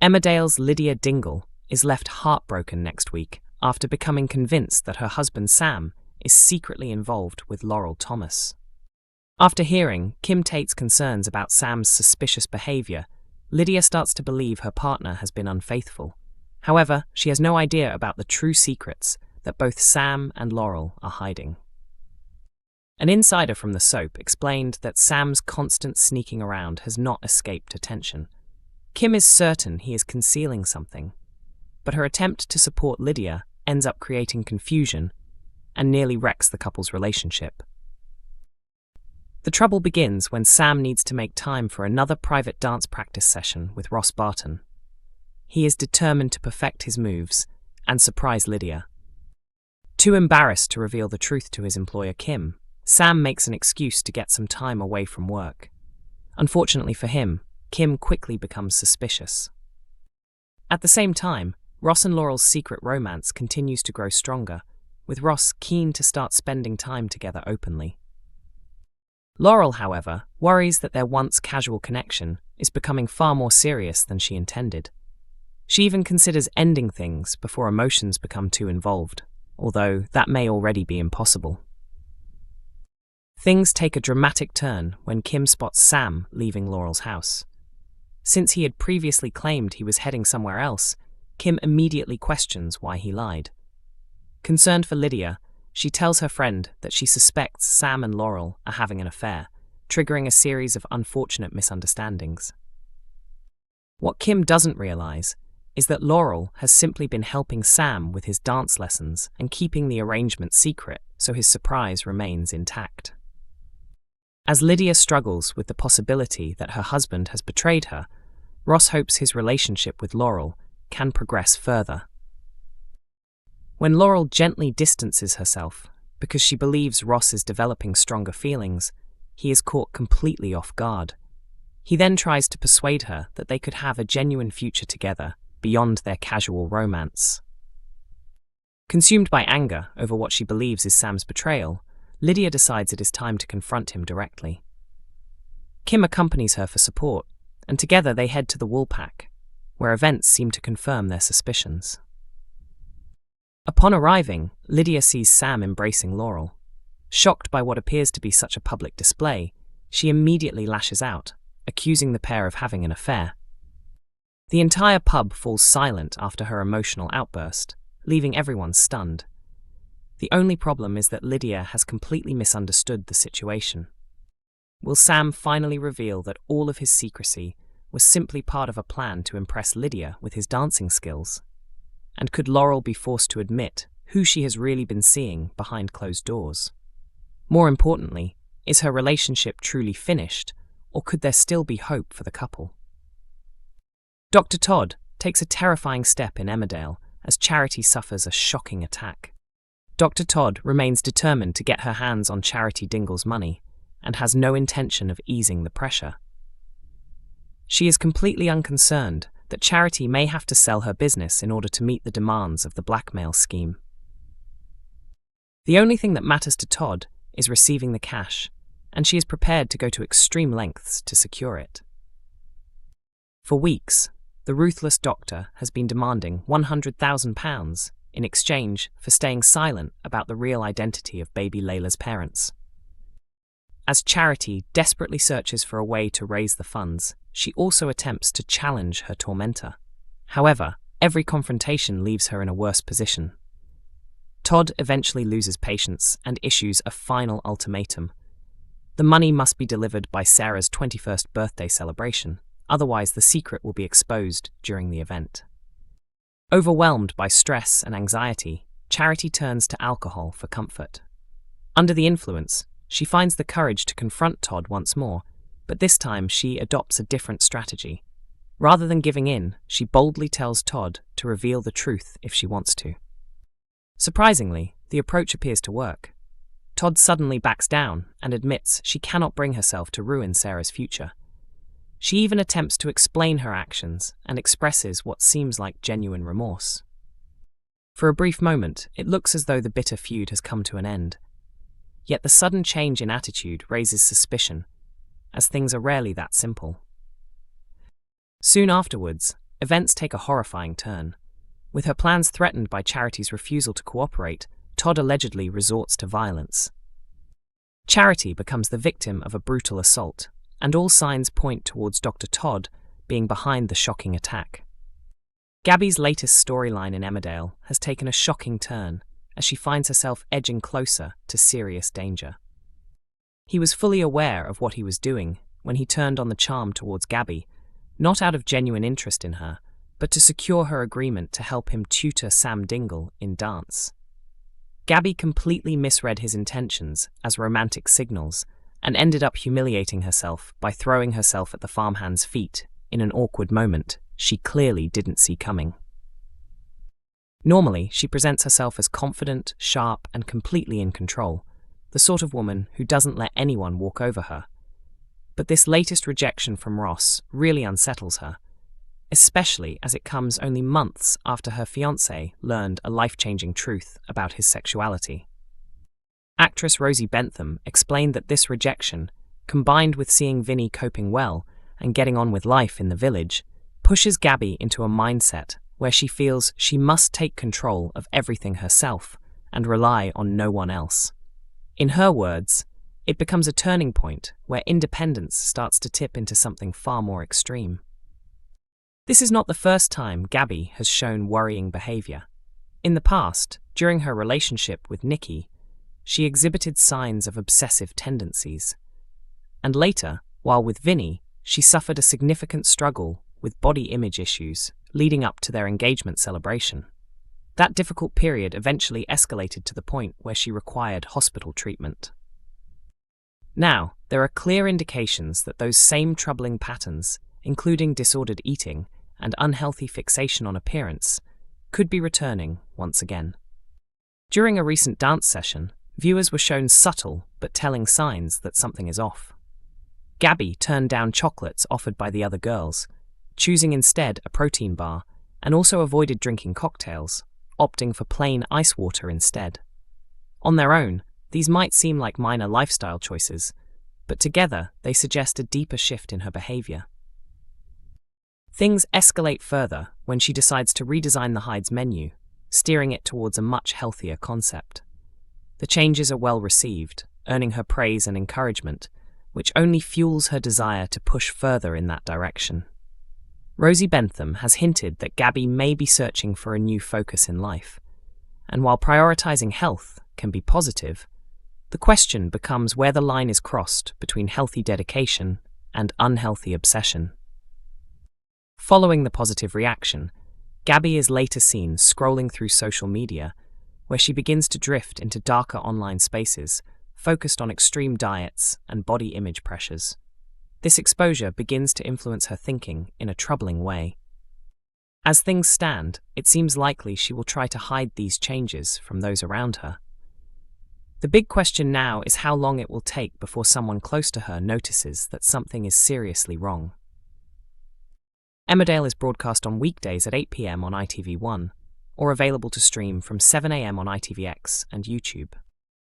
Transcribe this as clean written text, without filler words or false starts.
Emmerdale's Lydia Dingle is left heartbroken next week after becoming convinced that her husband Sam is secretly involved with Laurel Thomas. After hearing Kim Tate's concerns about Sam's suspicious behaviour, Lydia starts to believe her partner has been unfaithful. However, she has no idea about the true secrets that both Sam and Laurel are hiding. An insider from the soap explained that Sam's constant sneaking around has not escaped attention. Kim is certain he is concealing something, but her attempt to support Lydia ends up creating confusion and nearly wrecks the couple's relationship. The trouble begins when Sam needs to make time for another private dance practice session with Ross Barton. He is determined to perfect his moves and surprise Lydia. Too embarrassed to reveal the truth to his employer Kim, Sam makes an excuse to get some time away from work. Unfortunately for him, Kim quickly becomes suspicious. At the same time, Ross and Laurel's secret romance continues to grow stronger, with Ross keen to start spending time together openly. Laurel, however, worries that their once casual connection is becoming far more serious than she intended. She even considers ending things before emotions become too involved, although that may already be impossible. Things take a dramatic turn when Kim spots Sam leaving Laurel's house. Since he had previously claimed he was heading somewhere else, Kim immediately questions why he lied. Concerned for Lydia, she tells her friend that she suspects Sam and Laurel are having an affair, triggering a series of unfortunate misunderstandings. What Kim doesn't realize is that Laurel has simply been helping Sam with his dance lessons and keeping the arrangement secret so his surprise remains intact. As Lydia struggles with the possibility that her husband has betrayed her, Ross hopes his relationship with Laurel can progress further. When Laurel gently distances herself because she believes Ross is developing stronger feelings, he is caught completely off guard. He then tries to persuade her that they could have a genuine future together beyond their casual romance. Consumed by anger over what she believes is Sam's betrayal, Lydia decides it is time to confront him directly. Kim accompanies her for support, and together they head to the Woolpack, where events seem to confirm their suspicions. Upon arriving, Lydia sees Sam embracing Laurel. Shocked by what appears to be such a public display, she immediately lashes out, accusing the pair of having an affair. The entire pub falls silent after her emotional outburst, leaving everyone stunned. The only problem is that Lydia has completely misunderstood the situation. Will Sam finally reveal that all of his secrecy was simply part of a plan to impress Lydia with his dancing skills? And could Laurel be forced to admit who she has really been seeing behind closed doors? More importantly, is her relationship truly finished, or could there still be hope for the couple? Dr. Todd takes a terrifying step in Emmerdale as Charity suffers a shocking attack. Dr. Todd remains determined to get her hands on Charity Dingle's money and has no intention of easing the pressure. She is completely unconcerned that Charity may have to sell her business in order to meet the demands of the blackmail scheme. The only thing that matters to Todd is receiving the cash, and she is prepared to go to extreme lengths to secure it. For weeks, the ruthless doctor has been demanding £100,000 in exchange for staying silent about the real identity of baby Layla's parents. As Charity desperately searches for a way to raise the funds, she also attempts to challenge her tormentor. However, every confrontation leaves her in a worse position. Todd eventually loses patience and issues a final ultimatum. The money must be delivered by Sarah's 21st birthday celebration, otherwise the secret will be exposed during the event. Overwhelmed by stress and anxiety, Charity turns to alcohol for comfort. Under the influence, she finds the courage to confront Todd once more, but this time she adopts a different strategy. Rather than giving in, she boldly tells Todd to reveal the truth if she wants to. Surprisingly, the approach appears to work. Todd suddenly backs down and admits she cannot bring herself to ruin Sarah's future. She even attempts to explain her actions and expresses what seems like genuine remorse. For a brief moment, it looks as though the bitter feud has come to an end. Yet the sudden change in attitude raises suspicion, as things are rarely that simple. Soon afterwards, events take a horrifying turn. With her plans threatened by Charity's refusal to cooperate, Todd allegedly resorts to violence. Charity becomes the victim of a brutal assault, and all signs point towards Dr. Todd being behind the shocking attack. Gabby's latest storyline in Emmerdale has taken a shocking turn as she finds herself edging closer to serious danger. He was fully aware of what he was doing when he turned on the charm towards Gabby, not out of genuine interest in her, but to secure her agreement to help him tutor Sam Dingle in dance. Gabby completely misread his intentions as romantic signals and ended up humiliating herself by throwing herself at the farmhand's feet in an awkward moment she clearly didn't see coming. Normally, she presents herself as confident, sharp, and completely in control, the sort of woman who doesn't let anyone walk over her. But this latest rejection from Ross really unsettles her, especially as it comes only months after her fiancé learned a life-changing truth about his sexuality. Actress Rosie Bentham explained that this rejection, combined with seeing Vinny coping well and getting on with life in the village, pushes Gabby into a mindset where she feels she must take control of everything herself and rely on no one else. In her words, it becomes a turning point where independence starts to tip into something far more extreme. This is not the first time Gabby has shown worrying behaviour. In the past, during her relationship with Nikki, she exhibited signs of obsessive tendencies. And later, while with Vinny, she suffered a significant struggle with body image issues leading up to their engagement celebration. That difficult period eventually escalated to the point where she required hospital treatment. Now, there are clear indications that those same troubling patterns, including disordered eating and unhealthy fixation on appearance, could be returning once again. During a recent dance session, viewers were shown subtle but telling signs that something is off. Gabby turned down chocolates offered by the other girls, choosing instead a protein bar, and also avoided drinking cocktails, opting for plain ice water instead. On their own, these might seem like minor lifestyle choices, but together they suggest a deeper shift in her behaviour. Things escalate further when she decides to redesign the Hyde's menu, steering it towards a much healthier concept. The changes are well received, earning her praise and encouragement, which only fuels her desire to push further in that direction. Rosie Bentham has hinted that Gabby may be searching for a new focus in life, and while prioritising health can be positive, the question becomes where the line is crossed between healthy dedication and unhealthy obsession. Following the positive reaction, Gabby is later seen scrolling through social media, where she begins to drift into darker online spaces, focused on extreme diets and body image pressures. This exposure begins to influence her thinking in a troubling way. As things stand, it seems likely she will try to hide these changes from those around her. The big question now is how long it will take before someone close to her notices that something is seriously wrong. Emmerdale is broadcast on weekdays at 8 p.m. on ITV1, or available to stream from 7 a.m. on ITVX and YouTube.